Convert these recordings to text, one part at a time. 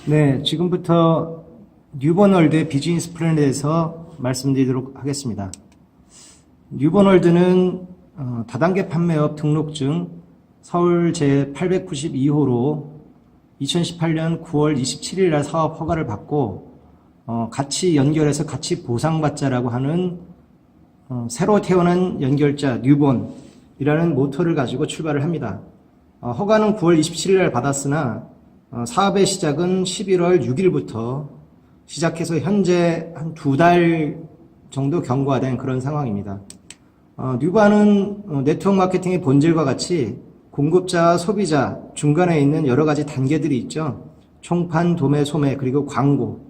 네, 지금부터 뉴버널드의 비즈니스 플랜에 대해서 말씀드리도록 하겠습니다. 뉴버널드는 다단계 판매업 등록증 서울 제892호로 2018년 9월 27일 날 사업 허가를 받고 같이 연결해서 같이 보상받자라고 하는 새로 태어난 연결자 뉴본이라는 모토를 가지고 출발을 합니다. 허가는 9월 27일 날 받았으나 사업의 시작은 11월 6일부터 시작해서 현재 한 2달 정도 경과된 그런 상황입니다. 뉴반은 네트워크 마케팅의 본질과 같이 공급자와 소비자 중간에 있는 여러 가지 단계들이 있죠. 총판, 도매, 소매, 그리고 광고.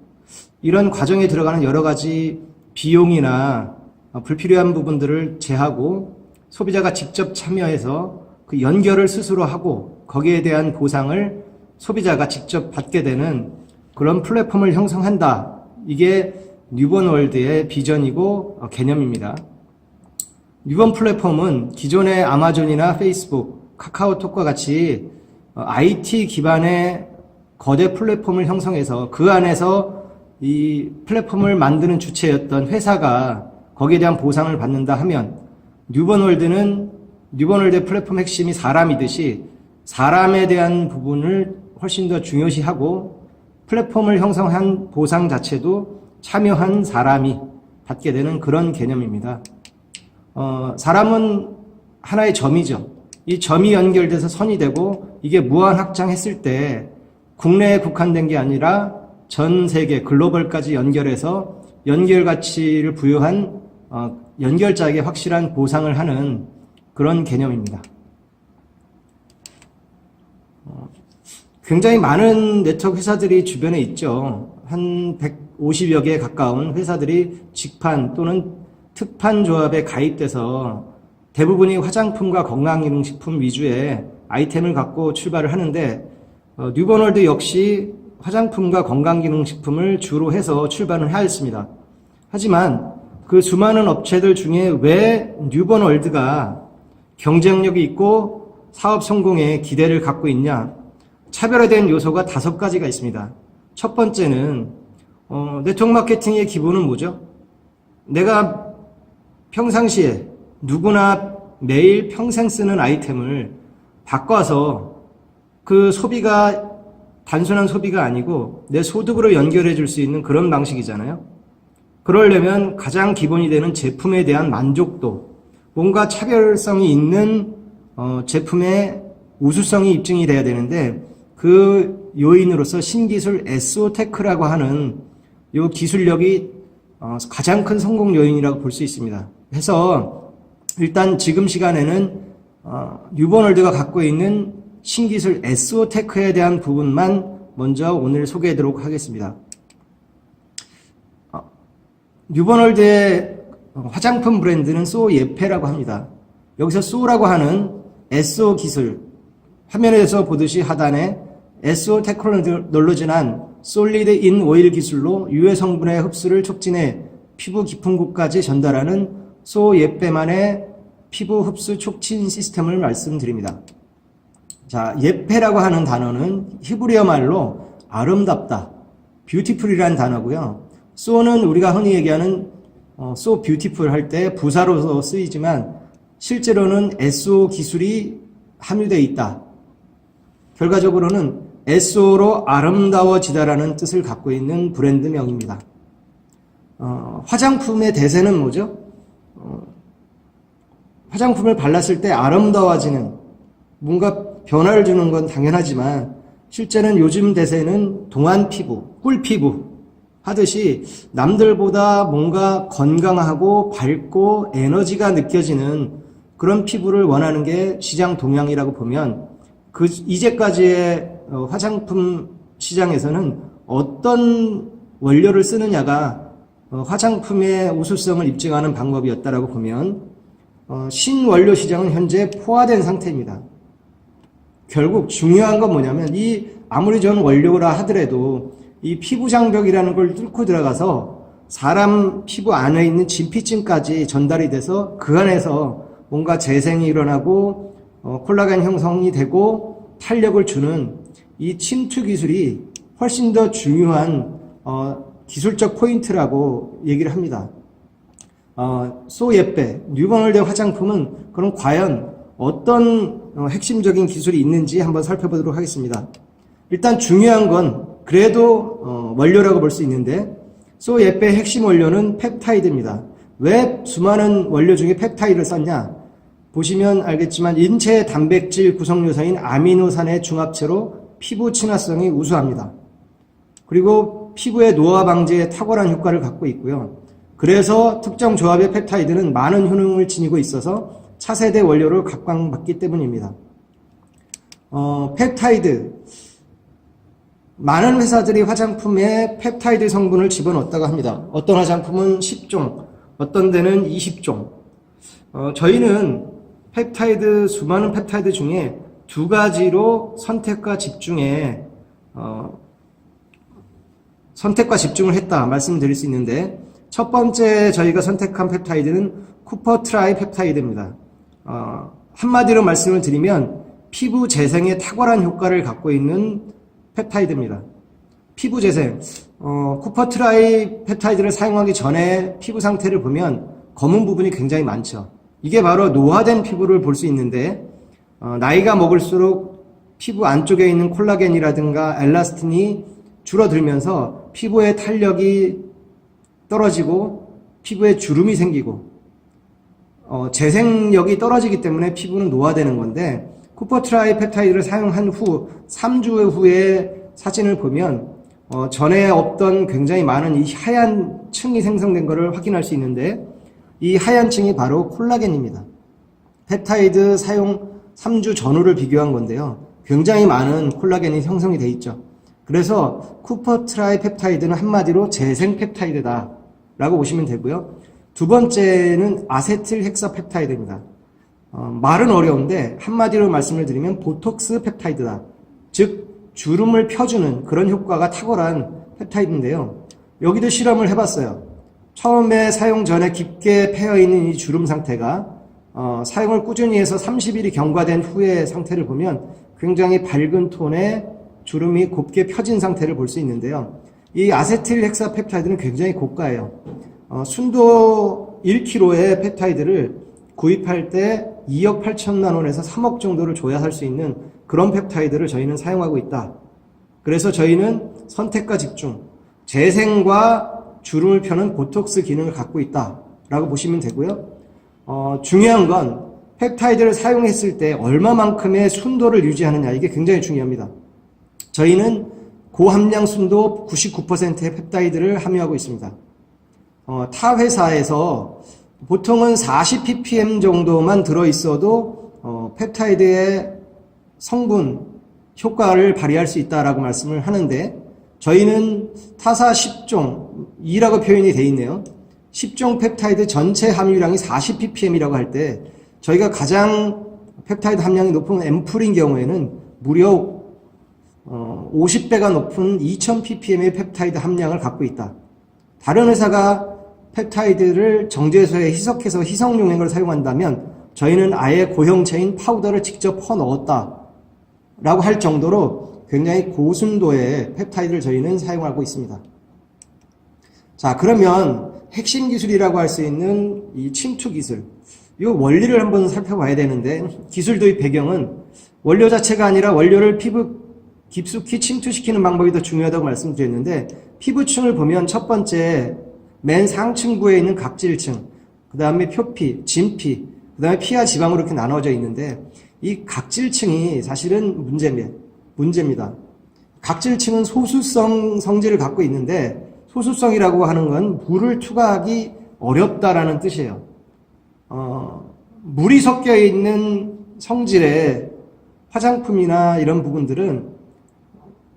이런 과정에 들어가는 여러 가지 비용이나 불필요한 부분들을 제하고 소비자가 직접 참여해서 그 연결을 스스로 하고 거기에 대한 보상을 소비자가 직접 받게 되는 그런 플랫폼을 형성한다. 이게 뉴본월드의 비전이고 개념입니다. 뉴본 플랫폼은 기존의 아마존이나 페이스북, 카카오톡과 같이 IT 기반의 거대 플랫폼을 형성해서 그 안에서 이 플랫폼을 만드는 주체였던 회사가 거기에 대한 보상을 받는다 하면 뉴본월드의 플랫폼 핵심이 사람이듯이 사람에 대한 부분을 훨씬 더 중요시하고 플랫폼을 형성한 보상 자체도 참여한 사람이 받게 되는 그런 개념입니다. 사람은 하나의 점이죠. 이 점이 연결돼서 선이 되고 이게 무한 확장했을 때 국내에 국한된 게 아니라 전 세계 글로벌까지 연결해서 연결 가치를 부여한 연결자에게 확실한 보상을 하는 그런 개념입니다. 굉장히 많은 네트워크 회사들이 주변에 있죠. 한 150여 개에 가까운 회사들이 직판 또는 특판 조합에 가입돼서 대부분이 화장품과 건강기능식품 위주의 아이템을 갖고 출발을 하는데 뉴버널드 역시 화장품과 건강기능식품을 주로 해서 출발을 하였습니다. 하지만 그 수많은 업체들 중에 왜 뉴버널드가 경쟁력이 있고 사업 성공에 기대를 갖고 있냐? 차별화된 요소가 5가지가 있습니다. 첫 번째는 네트워크 마케팅의 기본은 뭐죠? 내가 평상시에 누구나 매일 평생 쓰는 아이템을 바꿔서 그 소비가 단순한 소비가 아니고 내 소득으로 연결해 줄 수 있는 그런 방식이잖아요. 그러려면 가장 기본이 되는 제품에 대한 만족도, 뭔가 차별성이 있는 제품의 우수성이 입증이 돼야 되는데 그 요인으로서 신기술 SO테크라고 하는 이 기술력이 가장 큰 성공 요인이라고 볼 수 있습니다. 해서 일단 지금 시간에는 뉴버널드가 갖고 있는 신기술 SO테크에 대한 부분만 먼저 오늘 소개하도록 하겠습니다. 뉴버널드의 화장품 브랜드는 소예페라고 합니다. 여기서 소라고 하는 SO 기술, 화면에서 보듯이 하단에 SO 테크놀로지란 솔리드 인 오일 기술로 유해 성분의 흡수를 촉진해 피부 깊은 곳까지 전달하는 소예페만의 피부 흡수 촉진 시스템을 말씀드립니다. 자, 예페라고 하는 단어는 히브리어 말로 아름답다, 뷰티풀이라는 단어고요. 소는 우리가 흔히 얘기하는 so beautiful 할 때 부사로서 쓰이지만 실제로는 SO 기술이 함유되어 있다. 결과적으로는 SO로 아름다워지다라는 뜻을 갖고 있는 브랜드명입니다. 화장품의 대세는 뭐죠? 화장품을 발랐을 때 아름다워지는 뭔가 변화를 주는 건 당연하지만 실제는 요즘 대세는 동안 피부, 꿀 피부 하듯이 남들보다 뭔가 건강하고 밝고 에너지가 느껴지는 그런 피부를 원하는 게 시장 동향이라고 보면 이제까지의 화장품 시장에서는 어떤 원료를 쓰느냐가 화장품의 우수성을 입증하는 방법이었다라고 보면 신원료 시장은 현재 포화된 상태입니다. 결국 중요한 건 뭐냐면 아무리 좋은 원료라 하더라도 이 피부 장벽이라는 걸 뚫고 들어가서 사람 피부 안에 있는 진피층까지 전달이 돼서 그 안에서 뭔가 재생이 일어나고 콜라겐 형성이 되고 탄력을 주는 이 침투 기술이 훨씬 더 중요한 기술적 포인트라고 얘기를 합니다. 소예빼, 뉴버널대 화장품은 그럼 과연 어떤 핵심적인 기술이 있는지 한번 살펴보도록 하겠습니다. 일단 중요한 건 그래도 원료라고 볼 수 있는데 소예빼의 핵심 원료는 펩타이드입니다. 왜 수많은 원료 중에 펩타이드를 썼냐? 보시면 알겠지만 인체 단백질 구성 요소인 아미노산의 중합체로 피부 친화성이 우수합니다. 그리고 피부의 노화 방지에 탁월한 효과를 갖고 있고요. 그래서 특정 조합의 펩타이드는 많은 효능을 지니고 있어서 차세대 원료를 각광받기 때문입니다. 펩타이드. 많은 회사들이 화장품에 펩타이드 성분을 집어넣었다고 합니다. 어떤 화장품은 10종, 어떤 데는 20종. 저희는 수많은 펩타이드 중에 두 가지로 선택과 집중을 했다 말씀드릴 수 있는데, 첫 번째 저희가 선택한 펩타이드는 쿠퍼트라이 펩타이드입니다. 한마디로 말씀을 드리면 피부 재생에 탁월한 효과를 갖고 있는 펩타이드입니다. 피부 재생, 쿠퍼트라이 펩타이드를 사용하기 전에 피부 상태를 보면 검은 부분이 굉장히 많죠. 이게 바로 노화된 피부를 볼 수 있는데, 나이가 먹을수록 피부 안쪽에 있는 콜라겐이라든가 엘라스틴이 줄어들면서 피부의 탄력이 떨어지고 피부에 주름이 생기고 재생력이 떨어지기 때문에 피부는 노화되는 건데, 쿠퍼트라이 펩타이드를 사용한 후 3주 후에 사진을 보면 전에 없던 굉장히 많은 이 하얀 층이 생성된 것을 확인할 수 있는데, 이 하얀 층이 바로 콜라겐입니다. 펩타이드 사용 3주 전후를 비교한 건데요. 굉장히 많은 콜라겐이 형성이 돼 있죠. 그래서 쿠퍼트라이 펩타이드는 한마디로 재생 펩타이드다 라고 보시면 되고요. 두 번째는 아세틸 헥사펩타이드입니다. 말은 어려운데 한마디로 말씀을 드리면 보톡스 펩타이드다. 즉 주름을 펴주는 그런 효과가 탁월한 펩타이드인데요. 여기도 실험을 해봤어요. 처음에 사용 전에 깊게 패여있는 이 주름 상태가 사용을 꾸준히 해서 30일이 경과된 후의 상태를 보면 굉장히 밝은 톤의 주름이 곱게 펴진 상태를 볼 수 있는데요. 이 아세틸 헥사펩타이드는 굉장히 고가예요. 순도 1kg의 펩타이드를 구입할 때 2억 8천만 원에서 3억 정도를 줘야 살 수 있는 그런 펩타이드를 저희는 사용하고 있다. 그래서 저희는 선택과 집중, 재생과 주름을 펴는 보톡스 기능을 갖고 있다라고 보시면 되고요. 중요한 건 펩타이드를 사용했을 때 얼마만큼의 순도를 유지하느냐, 이게 굉장히 중요합니다. 저희는 고함량 순도 99%의 펩타이드를 함유하고 있습니다. 타 회사에서 보통은 40ppm 정도만 들어있어도 펩타이드의 성분 효과를 발휘할 수 있다라고 말씀을 하는데, 저희는 타사 10종, 2라고 표현이 되어 있네요. 10종 펩타이드 전체 함유량이 40ppm이라고 할 때 저희가 가장 펩타이드 함량이 높은 앰플인 경우에는 무려 50배가 높은 2000ppm의 펩타이드 함량을 갖고 있다. 다른 회사가 펩타이드를 정제소에 희석해서 희석용인 걸 사용한다면 저희는 아예 고형체인 파우더를 직접 퍼 넣었다 라고 할 정도로 굉장히 고순도의 펩타이드를 저희는 사용하고 있습니다. 자, 그러면 핵심 기술이라고 할 수 있는 이 침투 기술, 이 원리를 한번 살펴봐야 되는데, 기술 도입 배경은 원료 자체가 아니라 원료를 피부 깊숙이 침투시키는 방법이 더 중요하다고 말씀드렸는데, 피부층을 보면 첫 번째 맨 상층부에 있는 각질층, 그 다음에 표피, 진피, 그 다음에 피하 지방으로 이렇게 나눠져 있는데, 이 각질층이 사실은 문제입니다. 각질층은 소수성 성질을 갖고 있는데, 소수성이라고 하는 건 물을 투과하기 어렵다라는 뜻이에요. 물이 섞여 있는 성질의 화장품이나 이런 부분들은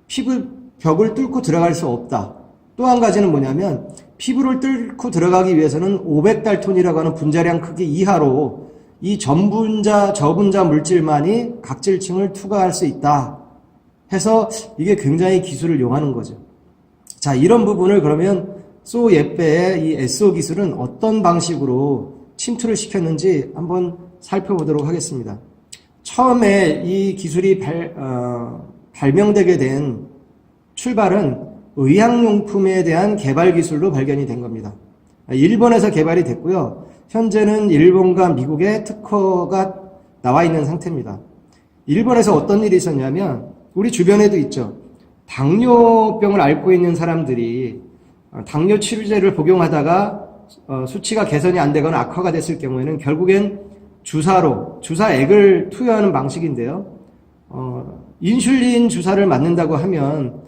피부 벽을 뚫고 들어갈 수 없다. 또 한 가지는 뭐냐면, 피부를 뚫고 들어가기 위해서는 500달톤이라고 하는 분자량 크기 이하로 이 저분자 물질만이 각질층을 투과할 수 있다 해서 이게 굉장히 기술을 요하는 거죠. 자, 이런 부분을 그러면 소예빼의 이 SO 기술은 어떤 방식으로 침투를 시켰는지 한번 살펴보도록 하겠습니다. 처음에 이 기술이 발명되게 된 출발은 의학용품에 대한 개발 기술로 발견이 된 겁니다. 일본에서 개발이 됐고요. 현재는 일본과 미국에 특허가 나와 있는 상태입니다. 일본에서 어떤 일이 있었냐면 우리 주변에도 있죠. 당뇨병을 앓고 있는 사람들이 당뇨 치료제를 복용하다가 수치가 개선이 안 되거나 악화가 됐을 경우에는 결국엔 주사액을 투여하는 방식인데요. 인슐린 주사를 맞는다고 하면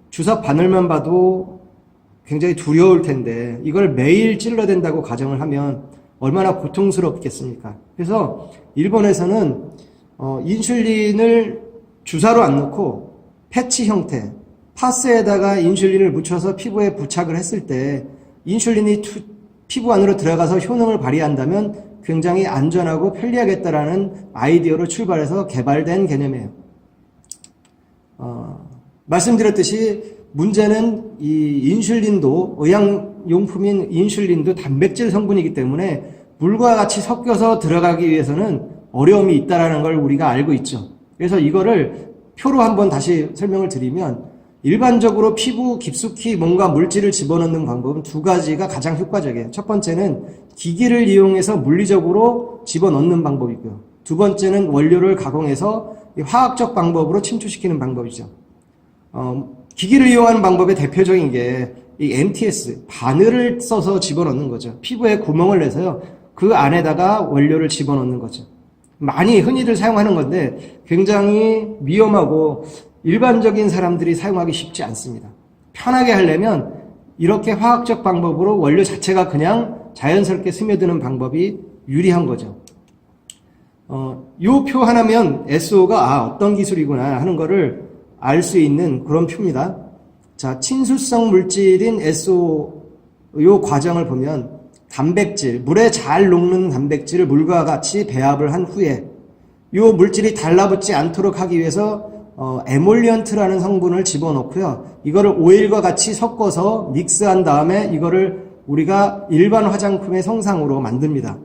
주사 바늘만 봐도 굉장히 두려울 텐데 이걸 매일 찔러댄다고 가정을 하면 얼마나 고통스럽겠습니까? 그래서 일본에서는 인슐린을 주사로 안 넣고 패치 형태, 파스에다가 인슐린을 묻혀서 피부에 부착을 했을 때 인슐린이 피부 안으로 들어가서 효능을 발휘한다면 굉장히 안전하고 편리하겠다라는 아이디어로 출발해서 개발된 개념이에요. 말씀드렸듯이 문제는 이 인슐린도 의약용품인 인슐린도 단백질 성분이기 때문에 물과 같이 섞여서 들어가기 위해서는 어려움이 있다는 걸 우리가 알고 있죠. 그래서 이거를 표로 한번 다시 설명을 드리면 일반적으로 피부 깊숙이 뭔가 물질을 집어넣는 방법은 두 가지가 가장 효과적이에요. 첫 번째는 기기를 이용해서 물리적으로 집어넣는 방법이고요. 두 번째는 원료를 가공해서 화학적 방법으로 침투시키는 방법이죠. 기기를 이용하는 방법의 대표적인 게 이 MTS, 바늘을 써서 집어넣는 거죠. 피부에 구멍을 내서요. 그 안에다가 원료를 집어넣는 거죠. 많이 흔히들 사용하는 건데 굉장히 위험하고 일반적인 사람들이 사용하기 쉽지 않습니다. 편하게 하려면 이렇게 화학적 방법으로 원료 자체가 그냥 자연스럽게 스며드는 방법이 유리한 거죠. 요 표 하나면 SO가 어떤 기술이구나 하는 거를 알 수 있는 그런 표입니다. 자, 친수성 물질인 SO 요 과정을 보면 단백질, 물에 잘 녹는 단백질을 물과 같이 배합을 한 후에 요 물질이 달라붙지 않도록 하기 위해서 에몰리언트라는 성분을 집어넣고요. 이거를 오일과 같이 섞어서 믹스한 다음에 이거를 우리가 일반 화장품의 성상으로 만듭니다.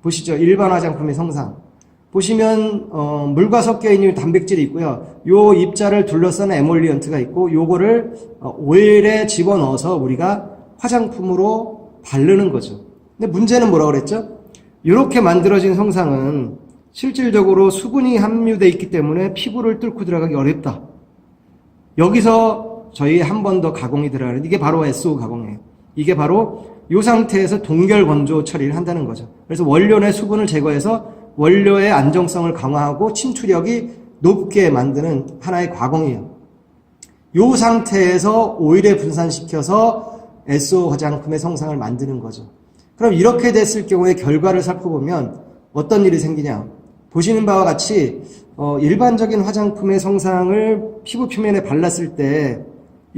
보시죠. 일반 화장품의 성상. 보시면 물과 섞여 있는 단백질이 있고요. 요 입자를 둘러싼 에몰리언트가 있고 요거를 오일에 집어넣어서 우리가 화장품으로 바르는 거죠. 근데 문제는 뭐라고 그랬죠? 이렇게 만들어진 성상은 실질적으로 수분이 함유되어 있기 때문에 피부를 뚫고 들어가기 어렵다. 여기서 저희 한 번 더 가공이 들어가는 이게 바로 SO 가공이에요. 이게 바로 이 상태에서 동결 건조 처리를 한다는 거죠. 그래서 원료 내 수분을 제거해서 원료의 안정성을 강화하고 침투력이 높게 만드는 하나의 가공이에요. 이 상태에서 오일에 분산시켜서 SO 화장품의 성상을 만드는 거죠. 그럼 이렇게 됐을 경우에 결과를 살펴보면 어떤 일이 생기냐? 보시는 바와 같이 일반적인 화장품의 성상을 피부 표면에 발랐을 때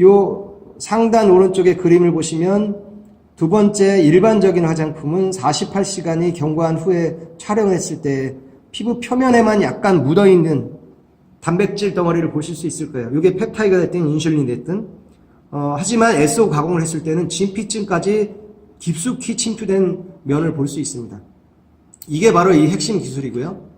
요 상단 오른쪽의 그림을 보시면 두 번째 일반적인 화장품은 48시간이 경과한 후에 촬영했을 때 피부 표면에만 약간 묻어있는 단백질 덩어리를 보실 수 있을 거예요. 이게 펩타이드가 됐든 인슐린이 됐든 하지만 SO 가공을 했을 때는 진피층까지 깊숙이 침투된 면을 볼 수 있습니다. 이게 바로 이 핵심 기술이고요.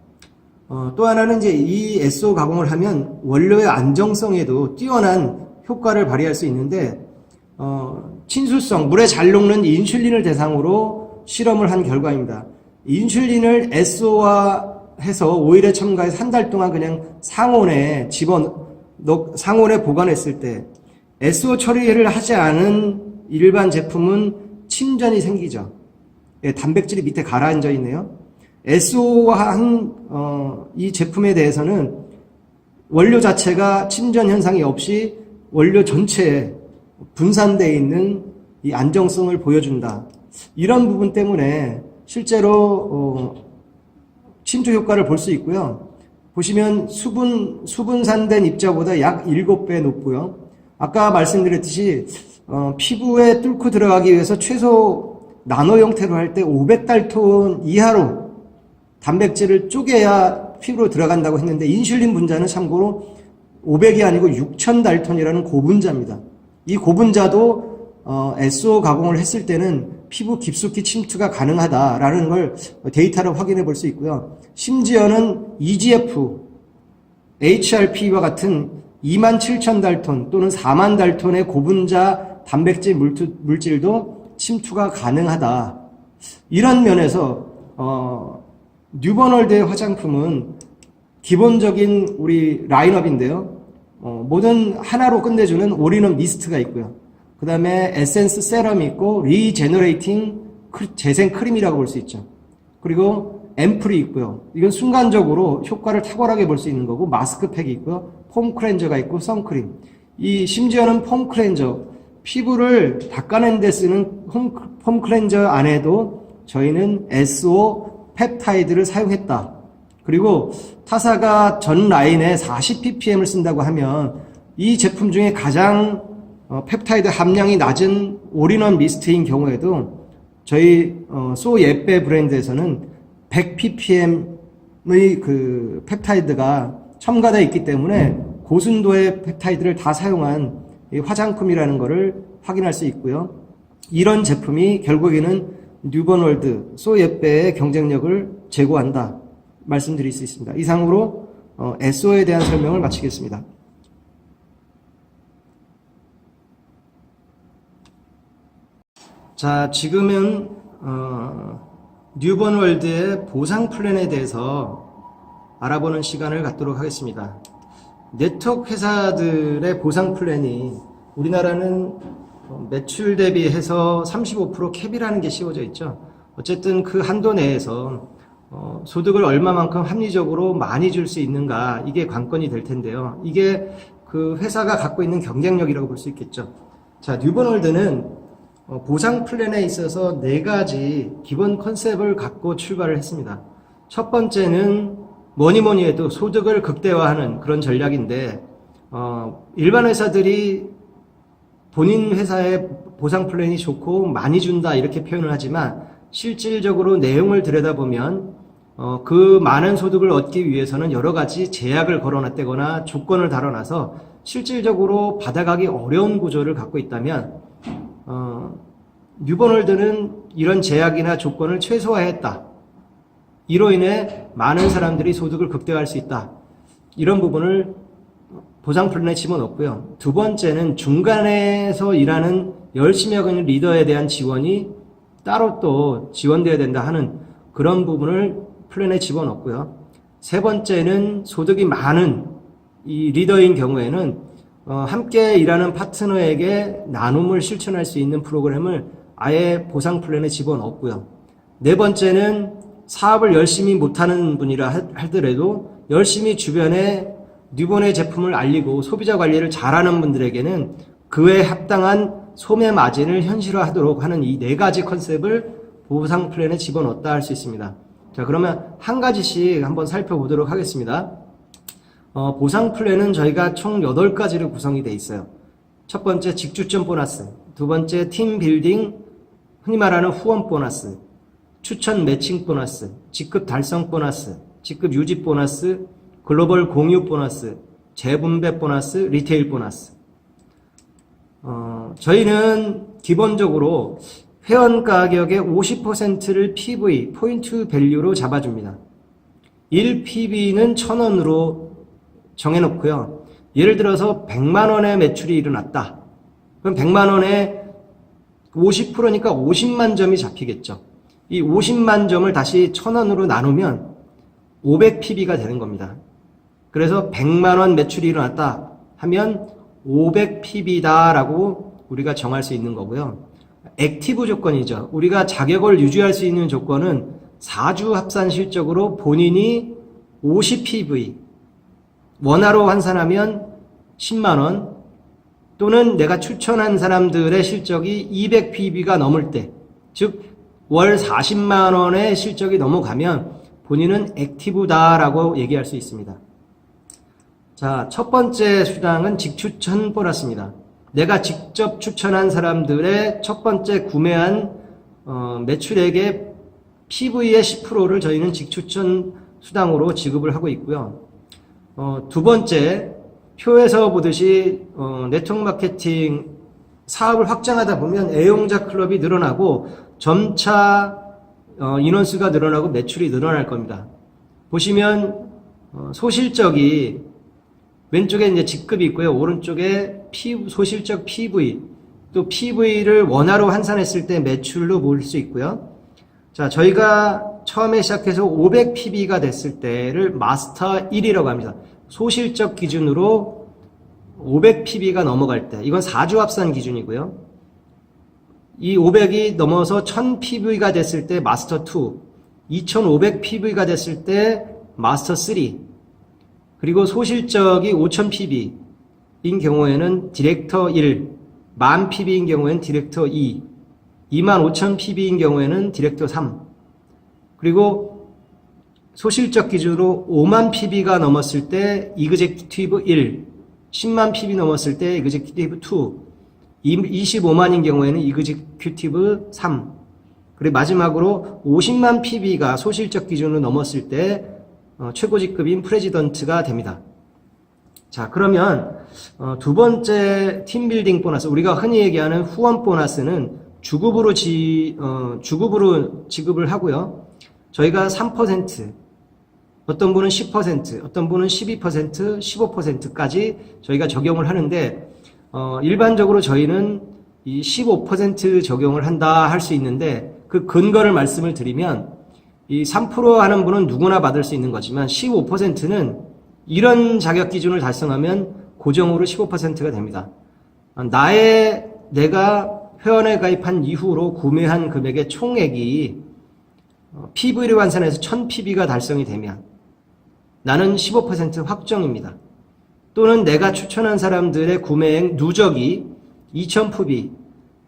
또 하나는 이제 이 SO 가공을 하면 원료의 안정성에도 뛰어난 효과를 발휘할 수 있는데 친수성, 물에 잘 녹는 인슐린을 대상으로 실험을 한 결과입니다. 인슐린을 SO화해서 오일에 첨가해서 한 달 동안 그냥 상온에 상온에 보관했을 때 SO 처리를 하지 않은 일반 제품은 침전이 생기죠. 예, 단백질이 밑에 가라앉아 있네요. SO화한 이 제품에 대해서는 원료 자체가 침전 현상이 없이 원료 전체에 분산되어 있는 이 안정성을 보여준다. 이런 부분 때문에 실제로 침투 효과를 볼 수 있고요. 보시면 수분산된 입자보다 약 7배 높고요. 아까 말씀드렸듯이 피부에 뚫고 들어가기 위해서 최소 나노 형태로 할 때 500달톤 이하로 단백질을 쪼개야 피부로 들어간다고 했는데 인슐린 분자는 참고로 500이 아니고 6000달톤이라는 고분자입니다. 이 고분자도 SO 가공을 했을 때는 피부 깊숙이 침투가 가능하다라는 걸 데이터로 확인해 볼 수 있고요. 심지어는 EGF, HRP와 같은 27,000달톤 또는 4만 달톤의 고분자 단백질 물질도 침투가 가능하다. 이런 면에서 뉴버널드의 화장품은 기본적인 우리 라인업인데요. 모든 하나로 끝내주는 올인원 미스트가 있고요. 그 다음에 에센스 세럼이 있고 리제너레이팅 재생 크림이라고 볼 수 있죠. 그리고 앰플이 있고요. 이건 순간적으로 효과를 탁월하게 볼 수 있는 거고, 마스크팩이 있고요. 폼 클렌저가 있고 선크림. 심지어는 폼 클렌저, 피부를 닦아내는 데 쓰는 폼 클렌저 안에도 저희는 SO 펩타이드를 사용했다. 그리고 타사가 전 라인에 40ppm을 쓴다고 하면 이 제품 중에 가장 펩타이드 함량이 낮은 올인원 미스트인 경우에도 저희 소 예빼 브랜드에서는 100ppm의 그 펩타이드가 첨가되어 있기 때문에 고순도의 펩타이드를 다 사용한 화장품이라는 것을 확인할 수 있고요. 이런 제품이 결국에는 뉴버널드, 소 예빼의 경쟁력을 제고한다 말씀드릴 수 있습니다. 이상으로 SO에 대한 설명을 마치겠습니다. 자, 지금은 뉴버널드의 보상 플랜에 대해서 알아보는 시간을 갖도록 하겠습니다. 네트워크 회사들의 보상 플랜이 우리나라는 매출 대비해서 35% 캡이라는 게 씌워져 있죠. 어쨌든 그 한도 내에서 소득을 얼마만큼 합리적으로 많이 줄 수 있는가, 이게 관건이 될 텐데요. 이게 그 회사가 갖고 있는 경쟁력이라고 볼 수 있겠죠. 자, 뉴버널드는 보상 플랜에 있어서 4가지 기본 컨셉을 갖고 출발을 했습니다. 첫 번째는 뭐니 해도 소득을 극대화하는 그런 전략인데, 일반 회사들이 본인 회사의 보상 플랜이 좋고 많이 준다 이렇게 표현을 하지만 실질적으로 내용을 들여다보면 그 많은 소득을 얻기 위해서는 여러 가지 제약을 걸어놨다거나 조건을 달아놔서 실질적으로 받아가기 어려운 구조를 갖고 있다면 뉴버널드는 이런 제약이나 조건을 최소화했다. 이로 인해 많은 사람들이 소득을 극대화할 수 있다. 이런 부분을 보상 플랜에 집어넣고요. 두 번째는 중간에서 일하는 열심히 하고 있는 리더에 대한 지원이 따로 또 지원되어야 된다 하는 그런 부분을 플랜에 집어넣고요. 세 번째는 소득이 많은 이 리더인 경우에는 함께 일하는 파트너에게 나눔을 실천할 수 있는 프로그램을 아예 보상 플랜에 집어넣었고요. 네 번째는 사업을 열심히 못하는 분이라 하더라도 열심히 주변에 뉴본의 제품을 알리고 소비자 관리를 잘하는 분들에게는 그에 합당한 소매 마진을 현실화하도록 하는 이 4가지 컨셉을 보상 플랜에 집어넣었다 할 수 있습니다. 자, 그러면 한 가지씩 한번 살펴보도록 하겠습니다. 보상 플랜은 저희가 총 8가지로 구성이 되어 있어요. 첫 번째 직주점 보너스, 두 번째 팀 빌딩, 흔히 말하는 후원 보너스, 추천 매칭 보너스, 직급 달성 보너스, 직급 유지 보너스, 글로벌 공유 보너스, 재분배 보너스, 리테일 보너스. 저희는 기본적으로 회원 가격의 50%를 PV, 포인트 밸류로 잡아줍니다. 1PB는 1,000원으로 정해놓고요. 예를 들어서 100만원의 매출이 일어났다. 그럼 100만원에 50%니까 50만 점이 잡히겠죠. 이 50만 점을 다시 1,000원으로 나누면 500PB가 되는 겁니다. 그래서 100만원 매출이 일어났다 하면 500PB다라고 우리가 정할 수 있는 거고요. 액티브 조건이죠. 우리가 자격을 유지할 수 있는 조건은 4주 합산 실적으로 본인이 50PV, 원화로 환산하면 10만원, 또는 내가 추천한 사람들의 실적이 200PB가 넘을 때, 즉 월 40만원의 실적이 넘어가면 본인은 액티브다라고 얘기할 수 있습니다. 자, 첫 번째 수당은 직추천 보너스입니다. 내가 직접 추천한 사람들의 첫 번째 구매한 매출액의 PV의 10%를 저희는 직추천 수당으로 지급을 하고 있고요. 두 번째, 표에서 보듯이 네트워크 마케팅 사업을 확장하다 보면 애용자 클럽이 늘어나고 점차 인원수가 늘어나고 매출이 늘어날 겁니다. 보시면 소실적이 왼쪽에 이제 직급이 있고요. 오른쪽에 소실적 PV, 또 PV를 원화로 환산했을 때 매출로 모을 수 있고요. 자, 저희가 처음에 시작해서 500PB가 됐을 때를 마스터 1이라고 합니다. 소실적 기준으로 500PB가 넘어갈 때, 이건 4주 합산 기준이고요. 이 500이 넘어서 1000PV가 됐을 때 마스터 2, 2500PV가 됐을 때 마스터 3, 그리고 소실적이 5000PB인 경우에는 디렉터 1, 10,000PB인 경우에는 디렉터 2, 25,000PB인 경우에는 디렉터 3, 그리고 소실적 기준으로 5만 PB가 넘었을 때 이그제큐티브 1, 10만 PB 넘었을 때 이그제큐티브 2, 25만인 경우에는 이그제큐티브 3, 그리고 마지막으로 50만 PB가 소실적 기준으로 넘었을 때 최고 직급인 프레지던트가 됩니다. 자, 그러면 두 번째 팀빌딩 보너스, 우리가 흔히 얘기하는 후원 보너스는 주급으로 지급을 하고요. 저희가 3%, 어떤 분은 10%, 어떤 분은 12%, 15%까지 저희가 적용을 하는데, 일반적으로 저희는 이 15% 적용을 한다 할 수 있는데, 그 근거를 말씀을 드리면, 이 3% 하는 분은 누구나 받을 수 있는 거지만, 15%는 이런 자격 기준을 달성하면 고정으로 15%가 됩니다. 내가 회원에 가입한 이후로 구매한 금액의 총액이 PV를 환산해서 1000PB가 달성이 되면 나는 15% 확정입니다. 또는 내가 추천한 사람들의 구매액 누적이 2000PB,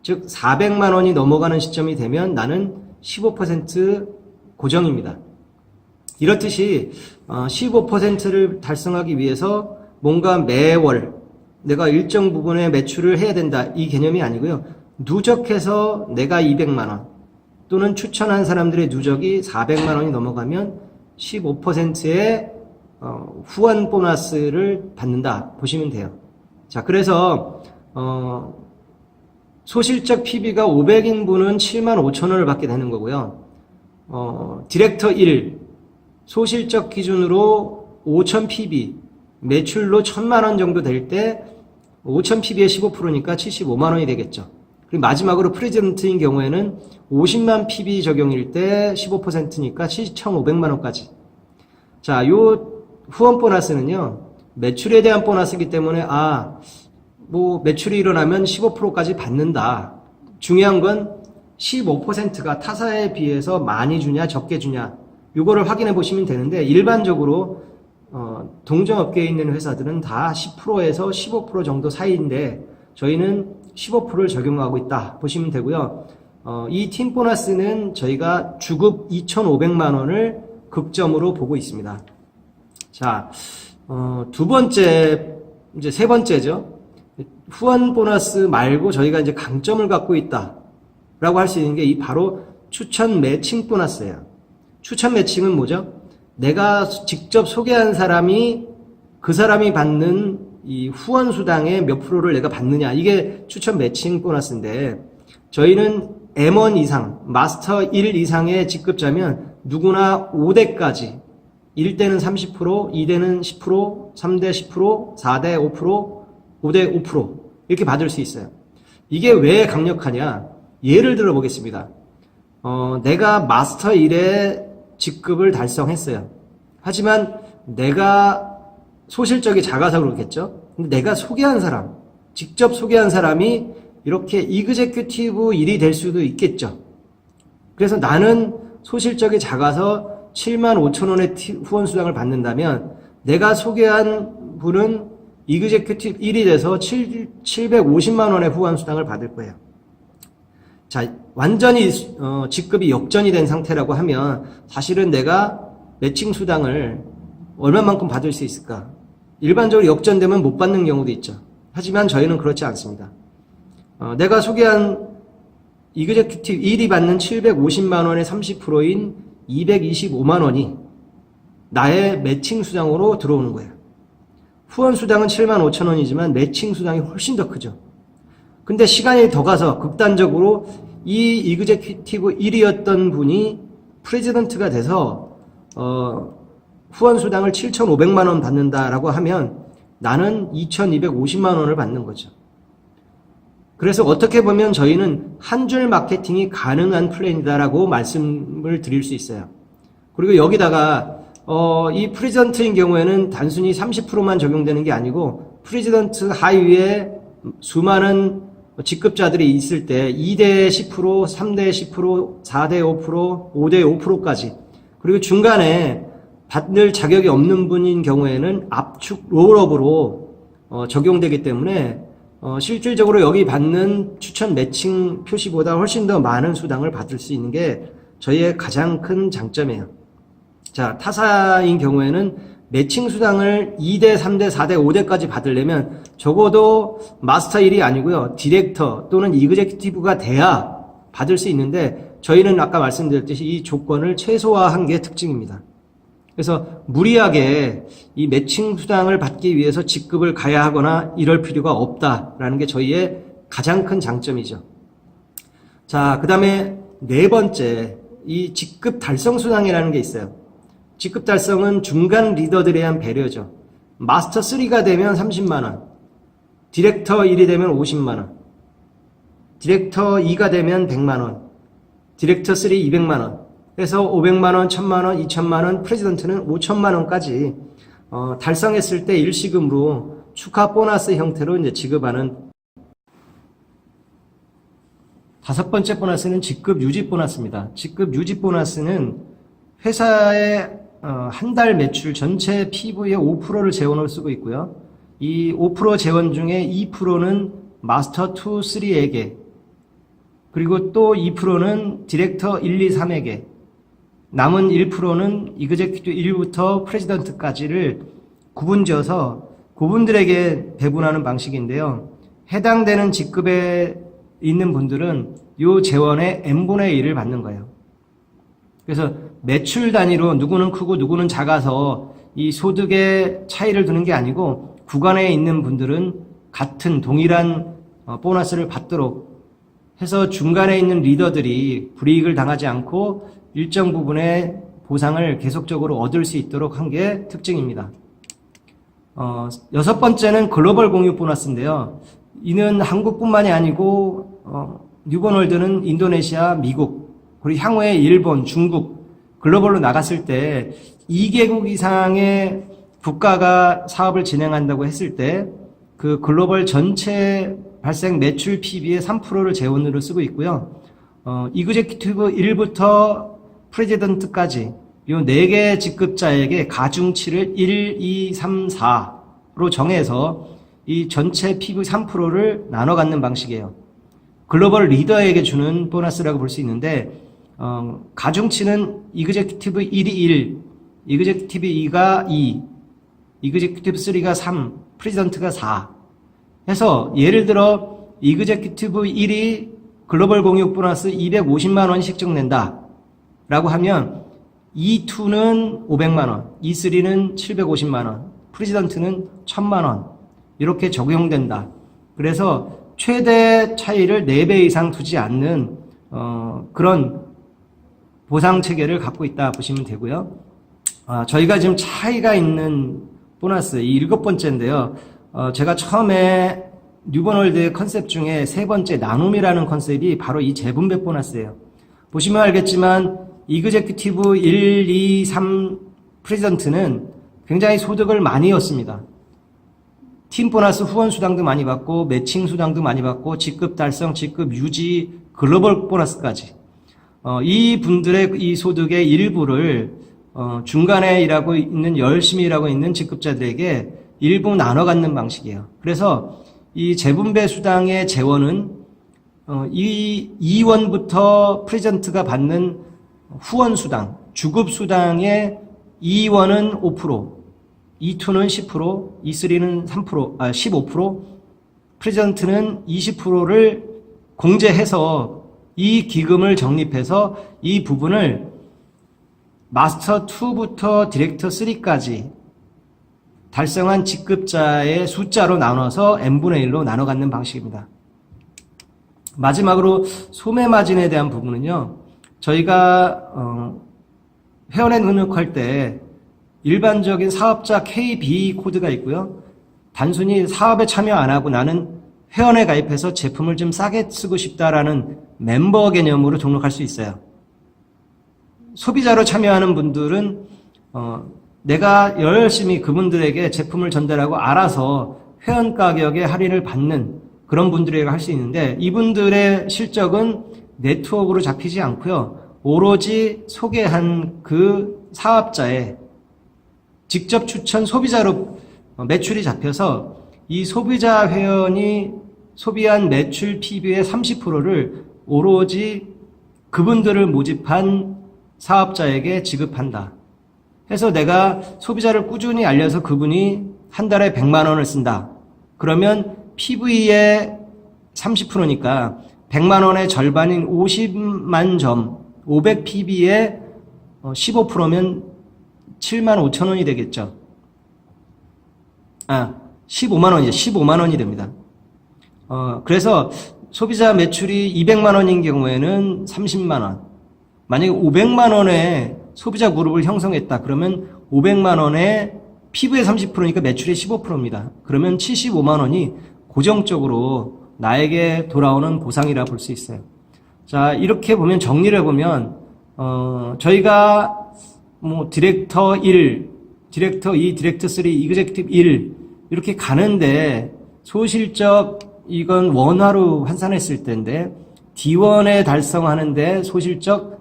즉 400만 원이 넘어가는 시점이 되면 나는 15% 고정입니다. 이렇듯이 15%를 달성하기 위해서 뭔가 매월 내가 일정 부분의 매출을 해야 된다, 이 개념이 아니고요. 누적해서 내가 200만 원 또는 추천한 사람들의 누적이 400만 원이 넘어가면 15%의 후원 보너스를 받는다 보시면 돼요. 자, 그래서 소실적 PB가 500인 분은 75,000원을 받게 되는 거고요. 디렉터 1, 소실적 기준으로 5000PB, 매출로 1000만 원 정도 될 때 5000PB의 15%니까 75만 원이 되겠죠. 그리고 마지막으로 프레지던트인 경우에는 50만 PB 적용일 때 15%니까 7,500만 원까지. 자, 요 후원 보너스는요, 매출에 대한 보너스이기 때문에 매출이 일어나면 15%까지 받는다. 중요한 건 15%가 타사에 비해서 많이 주냐 적게 주냐, 요거를 확인해 보시면 되는데, 일반적으로 동종업계에 있는 회사들은 다 10%에서 15% 정도 사이인데 저희는 15%를 적용하고 있다 보시면 되고요. 이 팀 보너스는 저희가 주급 2,500만 원을 극점으로 보고 있습니다. 자, 두 번째, 이제 세 번째죠. 후원 보너스 말고 저희가 이제 강점을 갖고 있다 라고 할 수 있는 게 바로 추천 매칭 보너스예요. 추천 매칭은 뭐죠? 내가 직접 소개한 사람이 그 사람이 받는 이 후원 수당의 몇 프로를 내가 받느냐, 이게 추천 매칭 보너스인데, 저희는 M1 이상, 마스터 1 이상의 직급자면 누구나 5대까지, 1대는 30%, 2대는 10%, 3대 10%, 4대 5%, 5대 5% 이렇게 받을 수 있어요. 이게 왜 강력하냐? 예를 들어 보겠습니다. 내가 마스터 1의 직급을 달성했어요. 하지만 내가 소실적이 작아서 그렇겠죠? 근데 내가 소개한 사람, 직접 소개한 사람이 이렇게 이그제큐티브 1이 될 수도 있겠죠. 그래서 나는 소실적이 작아서 75,000원의 후원 수당을 받는다면 내가 소개한 분은 이그제큐티브 1이 돼서 750만 원의 후원 수당을 받을 거예요. 자, 완전히 직급이 역전이 된 상태라고 하면 사실은 내가 매칭 수당을 얼마만큼 받을 수 있을까? 일반적으로 역전되면 못 받는 경우도 있죠. 하지만 저희는 그렇지 않습니다. 내가 소개한 이그제큐티브 1이 받는 750만 원의 30%인 225만 원이 나의 매칭 수당으로 들어오는 거예요. 후원 수당은 75,000원이지만 매칭 수당이 훨씬 더 크죠. 근데 시간이 더 가서 극단적으로 이 이그제큐티브 1위였던 분이 프레지던트가 돼서 후원 수당을 7,500만 원 받는다라고 하면 나는 2,250만 원을 받는 거죠. 그래서 어떻게 보면 저희는 한 줄 마케팅이 가능한 플랜이다라고 말씀을 드릴 수 있어요. 그리고 여기다가 이 프레지던트인 경우에는 단순히 30%만 적용되는 게 아니고 프레지던트 하위에 수많은 직급자들이 있을 때 2대 10%, 3대 10%, 4대 5%, 5대 5%까지 그리고 중간에 받을 자격이 없는 분인 경우에는 압축 롤업으로 적용되기 때문에 실질적으로 여기 받는 추천 매칭 표시보다 훨씬 더 많은 수당을 받을 수 있는 게 저희의 가장 큰 장점이에요. 자, 타사인 경우에는 매칭 수당을 2대, 3대, 4대, 5대까지 받으려면 적어도 마스터 1이 아니고요. 디렉터 또는 이그제큐티브가 돼야 받을 수 있는데 저희는 아까 말씀드렸듯이 이 조건을 최소화한 게 특징입니다. 그래서 무리하게 이 매칭 수당을 받기 위해서 직급을 가야 하거나 이럴 필요가 없다라는 게 저희의 가장 큰 장점이죠. 자, 그 다음에 네 번째, 이 직급 달성 수당이라는 게 있어요. 직급 달성은 중간 리더들에 대한 배려죠. 마스터 3가 되면 30만원, 디렉터 1이 되면 50만원, 디렉터 2가 되면 100만원, 디렉터 3 200만원, 그래서 500만원, 1000만원, 2000만원, 프레지던트는 5000만원까지 달성했을 때 일시금으로 축하 보너스 형태로 이제 지급하는. 다섯 번째 보너스는 직급 유지 보너스입니다. 직급 유지 보너스는 회사의 한 달 매출 전체 PV의 5%를 재원으로 쓰고 있고요. 이 5% 재원 중에 2%는 마스터 2, 3에게, 그리고 또 2%는 디렉터 1, 2, 3에게, 남은 1%는 이그제큐티브 1부터 프레지던트까지를 구분지어서 그분들에게 배분하는 방식인데요. 해당되는 직급에 있는 분들은 이 재원의 n분의 1을 받는 거예요. 그래서 매출 단위로 누구는 크고 누구는 작아서 이 소득의 차이를 두는 게 아니고 구간에 있는 분들은 같은 동일한 보너스를 받도록 해서 중간에 있는 리더들이 불이익을 당하지 않고 일정 부분의 보상을 계속적으로 얻을 수 있도록 한 게 특징입니다. 여섯 번째는 글로벌 공유 보너스인데요. 이는 한국뿐만이 아니고 뉴버널드는 인도네시아, 미국, 그리고 향후에 일본, 중국 글로벌로 나갔을 때 2개국 이상의 국가가 사업을 진행한다고 했을 때 그 글로벌 전체 발생 매출 PB의 3%를 재원으로 쓰고 있고요. 이그제큐티브 1부터 프레지던트까지 이 4개 직급자에게 가중치를 1, 2, 3, 4로 정해서 이 전체 PV 3%를 나눠 갖는 방식이에요. 글로벌 리더에게 주는 보너스라고 볼 수 있는데 가중치는 이그제큐티브 1이 1, 이그제큐티브 2가 2, 이그제큐티브 3가 3, 프레지던트가 4 해서 예를 들어 이그제큐티브 1이 글로벌 공유 보너스 250만 원씩 증낸다 라고 하면 E2는 500만 원, E3는 750만 원, 프레지던트는 1000만 원 이렇게 적용된다. 그래서 최대 차이를 4배 이상 두지 않는 그런 보상 체계를 갖고 있다 보시면 되고요. 저희가 지금 차이가 있는 보너스 이 7번째인데요. 제가 처음에 뉴버널드의 컨셉 중에 세 번째 나눔이라는 컨셉이 바로 이 재분배 보너스예요. 보시면 알겠지만 이그제큐티브 1, 2, 3 프레지던트는 굉장히 소득을 많이 얻습니다. 팀 보너스 후원 수당도 많이 받고 매칭 수당도 많이 받고 직급 달성, 직급 유지, 글로벌 보너스까지 이 분들의 이 소득의 일부를 중간에 일하고 있는 열심히 일하고 있는 직급자들에게 일부 나눠 갖는 방식이에요. 그래서 이 재분배 수당의 재원은 이 2원부터 프레젠트가 받는 후원 수당, 주급 수당의 2원은 5%, E2는 10%, E3는 3%, 15%, 프레젠트는 20%를 공제해서 이 기금을 적립해서 이 부분을 마스터 2부터 디렉터 3까지 달성한 직급자의 숫자로 나눠서 n분의 1로 나눠 갖는 방식입니다. 마지막으로 소매 마진에 대한 부분은요. 저희가 회원에 등록할 때 일반적인 사업자 KB 코드가 있고요. 단순히 사업에 참여 안 하고 나는 회원에 가입해서 제품을 좀 싸게 쓰고 싶다라는 멤버 개념으로 등록할 수 있어요. 소비자로 참여하는 분들은 내가 열심히 그분들에게 제품을 전달하고 알아서 회원 가격에 할인을 받는 그런 분들에게 할 수 있는데, 이분들의 실적은 네트워크로 잡히지 않고요. 오로지 소개한 그 사업자의 직접 추천 소비자로 매출이 잡혀서 이 소비자 회원이 소비한 매출 PB의 30%를 오로지 그분들을 모집한 사업자에게 지급한다. 해서 내가 소비자를 꾸준히 알려서 그분이 한 달에 100만 원을 쓴다. 그러면 PV의 30%니까 100만 원의 절반인 50만 점, 500 PB의 15%면 7만 5천 원이 되겠죠. 15만 원이죠. 15만 원이 됩니다. 그래서 소비자 매출이 200만 원인 경우에는 30만 원. 만약에 500만 원의 소비자 그룹을 형성했다. 그러면 500만 원의 PV의 30%니까 매출의 15%입니다. 그러면 75만 원이 고정적으로 나에게 돌아오는 보상이라 볼 수 있어요. 자, 이렇게 보면, 정리를 해보면, 저희가 디렉터 1, 디렉터 2, 디렉터 3, 이그제큐티브 1 이렇게 가는데, 소실적 이건 원화로 환산했을 때인데, D1에 달성하는데 소실적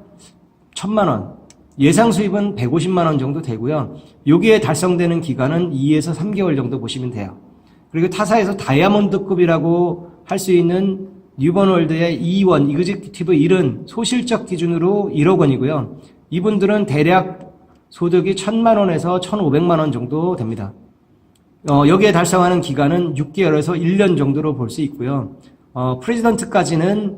1,000만 원, 예상 수입은 150만 원 정도 되고요. 여기에 달성되는 기간은 2에서 3개월 정도 보시면 돼요. 그리고 타사에서 다이아몬드급이라고 할 수 있는 뉴번월드의 E1, 이그제큐티브 1은 소실적 기준으로 1억 원이고요. 이분들은 대략 소득이 1,000만 원에서 1,500만 원 정도 됩니다. 여기에 달성하는 기간은 6개월에서 1년 정도로 볼 수 있고요. 프레지던트까지는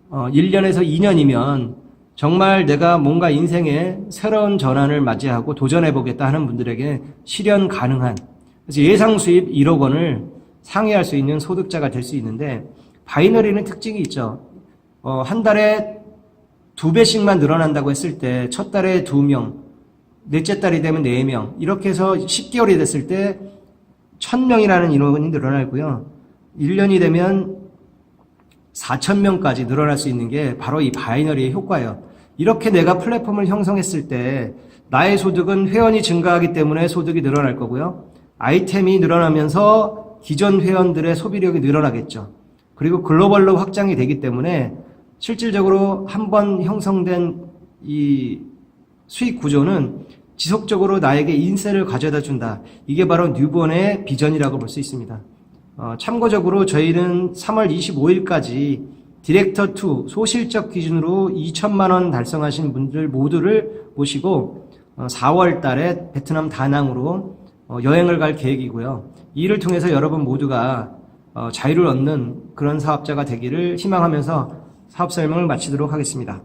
1년에서 2년이면 정말 내가 뭔가 인생에 새로운 전환을 맞이하고 도전해보겠다 하는 분들에게 실현 가능한, 그래서 예상 수입 1억 원을 상회할 수 있는 소득자가 될 수 있는데, 바이너리는 특징이 있죠. 한 달에 2배씩만 늘어난다고 했을 때, 첫 달에 2명, 넷째 달이 되면 4명, 이렇게 해서 10개월이 됐을 때 1,000명이라는 인원이 늘어나고요. 1년이 되면 4,000명까지 늘어날 수 있는 게 바로 이 바이너리의 효과예요. 이렇게 내가 플랫폼을 형성했을 때 나의 소득은 회원이 증가하기 때문에 소득이 늘어날 거고요. 아이템이 늘어나면서 기존 회원들의 소비력이 늘어나겠죠. 그리고 글로벌로 확장이 되기 때문에 실질적으로 한번 형성된 이 수익 구조는 지속적으로 나에게 인세를 가져다 준다. 이게 바로 뉴번의 비전이라고 볼 수 있습니다. 참고적으로 저희는 3월 25일까지 디렉터 2 소실적 기준으로 2천만 원 달성하신 분들 모두를 모시고 4월 달에 베트남 다낭으로 여행을 갈 계획이고요. 이를 통해서 여러분 모두가 자유를 얻는 그런 사업자가 되기를 희망하면서 사업 설명을 마치도록 하겠습니다.